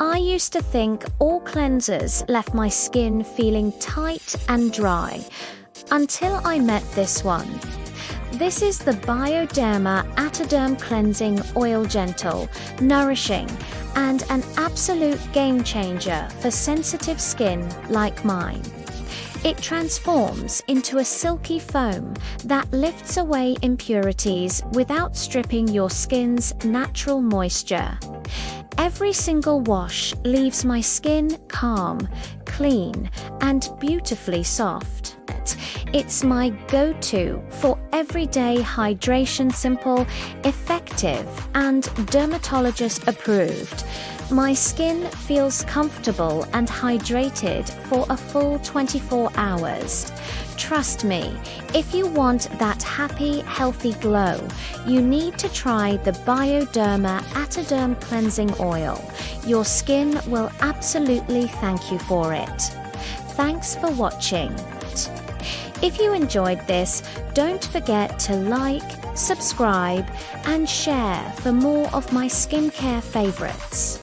I used to think all cleansers left my skin feeling tight and dry, until I met this one. This is the Bioderma Atoderm Cleansing Oil, gentle, nourishing, and an absolute game changer for sensitive skin like mine. It transforms into a silky foam that lifts away impurities without stripping your skin's natural moisture. Every single wash leaves my skin calm, clean, and beautifully soft. It's my go-to for everyday hydration, simple, effective, and dermatologist-approved. My skin feels comfortable and hydrated for a full 24 hours. Trust me, if you want that happy, healthy glow, you need to try the Bioderma Atoderm Cleansing Oil. Your skin will absolutely thank you for it. Thanks for watching. If you enjoyed this, don't forget to like, subscribe, and share for more of my skincare favorites.